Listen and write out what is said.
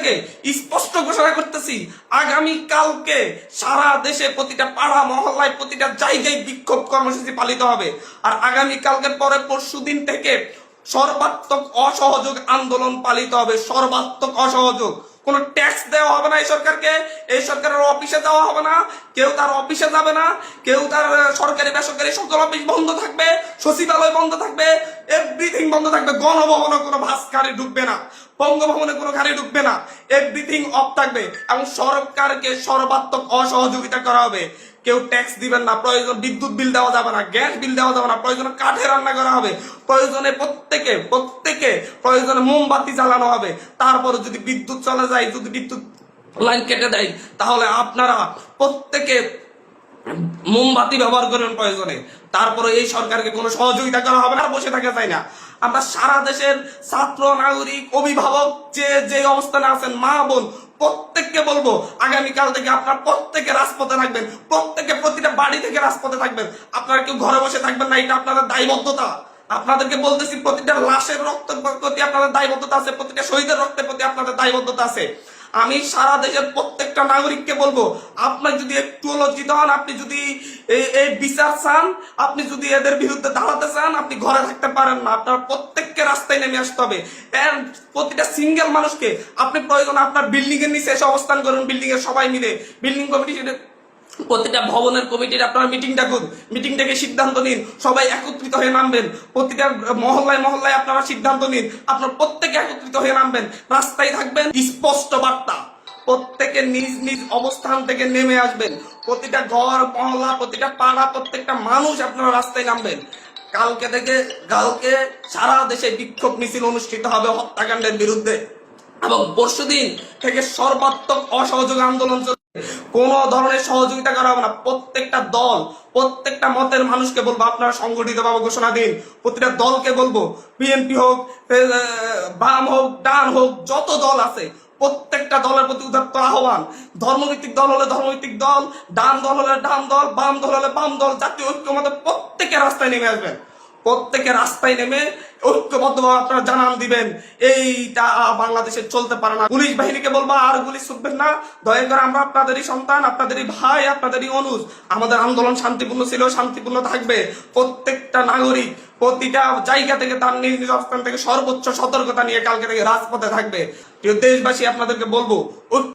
থেকে স্পষ্ট ঘোষণা করতেছি, আগামী কালকে সারা দেশে প্রতিটা পাড়া মহল্লায় প্রতিটা জায়গায় বিক্ষোভ কর্মসূচি পালিত হবে। আর আগামী কালকের পরে পরশুদিন থেকে সর্বাত্মক অসহযোগ আন্দোলন পালিত হবে। সর্বাত্মক অসহযোগ, কোনো ট্যাক্স দেওয়া হবে না এই সরকারকে, এই সরকারের অফিসে যাওয়া হবে না, কেউ তার অফিসে যাবে না, কেউ তার সরকারি বেসরকারি সকল অফিস বন্ধ থাকবে, সচিবালয় বন্ধ থাকবে, এভরিথিং বন্ধ থাকবে। গণভবনে কোনো বাস গাড়ি ঢুকবে না, বঙ্গভবনে কোনো গাড়ি ঢুকবে না, এভরিথিং অফ থাকবে। এবং সরকারকে সর্বাত্মক অসহযোগিতা করা হবে। কেউ ট্যাক্স দিবেন না, প্রয়োজন বিদ্যুৎ বিল দেওয়া যাবে না, গ্যাস বিল দেওয়া যাবে না, প্রয়োজনে কাঠে রান্না করা হবে, প্রয়োজনে প্রত্যেকে প্রয়োজনে মোমবাতি জ্বালানো হবে। তারপরে যদি বিদ্যুৎ চলে যায়, যদি বিদ্যুৎ লাইন কেটে দেয়, তাহলে আপনারা প্রত্যেকে মোমবাতি ব্যবহার করবেন প্রয়োজনে। তারপরে এই সরকারকে কোনো সহযোগিতা করা হবে না, বসে থাকা যায় না। আমরা সারা দেশের ছাত্র, নাগরিক, অভিভাবক যে অবস্থানে আছেন, মা বোন প্রত্যেককে বলবো, আগামীকাল থেকে আপনারা প্রত্যেকে রাজপথে থাকবেন, প্রত্যেকে প্রতিটা বাড়ি থেকে রাজপথে থাকবেন। আপনারা কেউ ঘরে বসে থাকবেন না, এটা আপনাদের দায়বদ্ধতা। আপনাদেরকে বলতেছি, প্রতিটা লাশের রক্তের প্রতি আপনাদের দায়বদ্ধতা আছে, প্রতিটা শহীদের রক্তের প্রতি আপনাদের দায়বদ্ধতা আছে। আমি সারা দেশের প্রত্যেকটা নাগরিককে বলবো, আপনার যদি একটু লজ্জিত হন, আপনি যদি এই বিচার চান, আপনি যদি এদের বিরুদ্ধে দাঁড়াতে চান, আপনি ঘরে থাকতে পারেন না। আপনার প্রত্যেককে রাস্তায় নেমে আসতে হবে। প্রতিটা সিঙ্গেল মানুষকে আপনি প্রয়োজন আপনার বিল্ডিং এর নিচে এসে অবস্থান করুন, বিল্ডিং এর সবাই মিলে, বিল্ডিং কমিটি, প্রতিটা ভবনের কমিটির আপনারা মিটিং ডাকুন, মিটিং ডেকে সিদ্ধান্ত নিন, সবাই একত্রিত হয়ে নামবেন। প্রতিটা মহল্লায় আপনারা সিদ্ধান্ত নিন, আপনারা প্রত্যেকে একত্রিত হয়ে নামবেন, রাস্তায় থাকবেন। স্পষ্ট বার্তা, প্রত্যেকে নিজ নিজ অবস্থান থেকে নেমে আসবেন। প্রতিটা ঘর, মহল্লা, প্রতিটা পাড়া, প্রত্যেকটা মানুষ আপনারা রাস্তায় নামবেন। কালকে সারা দেশে বিক্ষোভ মিছিল অনুষ্ঠিত হবে হত্যাকাণ্ডের বিরুদ্ধে, এবং পরশুদিন থেকে সর্বাত্মক অসহযোগ আন্দোলন চলবে। কোন ধরনের সহযোগিতা করা হবে না। প্রত্যেকটা দল, প্রত্যেকটা মতের মানুষকে বলবো, আপনারা সংগঠিতভাবে ঘোষণা দিন। প্রতিটা দলকে বলবো, বিএনপি হোক, বাম হোক, ডান হোক, যত দল আছে প্রত্যেকটা দলের প্রতি উদাত্ত আহ্বান। ধর্মভিত্তিক দল হলে ধর্মভিত্তিক দল, ডান দল হলে ডান দল, বাম দল হলে বাম দল, জাতীয় ঐক্যমতে প্রত্যেকে রাস্তায় নেমে আসবেন। প্রত্যেকে রাস্তায় নেমে ঐক্যবদ্ধভাবে আপনারা জানান দিবেন, এইটা বাংলাদেশে চলতে পারে না। পুলিশ বাহিনীকে বলবো, আর গুলি ছুটবেন না, দয়া করে আমরা আপনাদেরই সন্তান, আপনাদেরই ভাই, আপনাদেরই অনুজ। আমাদের আন্দোলন শান্তিপূর্ণ ছিল, শান্তিপূর্ণ থাকবে। প্রত্যেকটা নাগরিক প্রতিটা জায়গা থেকে তার নিজ নিজ অবস্থান থেকে সর্বোচ্চ সতর্কতা নিয়ে কালকে থেকে রাজপথে থাকবে। প্রিয় দেশবাসী, আপনাদেরকে বলবো,